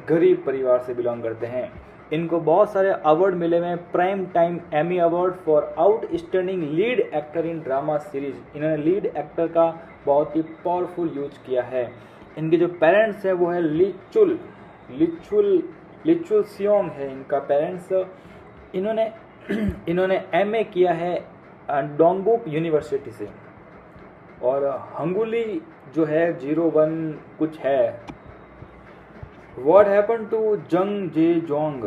गरीब परिवार से बिलोंग करते हैं। इनको बहुत सारे अवार्ड मिले हुए हैं। Prime time Emmy award for outstanding lead actor in drama series. इन्होंने लीड एक्टर का बहुत ही पावरफुल यूज किया है। इनके जो पेरेंट्स हैं वो है लिचुल सियोंग है इनका पेरेंट्स। इन्होंने एमए किया है डोंगबुक यूनिवर्सिटी से, और हंगुली जो है 01 कुछ है। व्हाट हैपन टू जंग जे जोंग?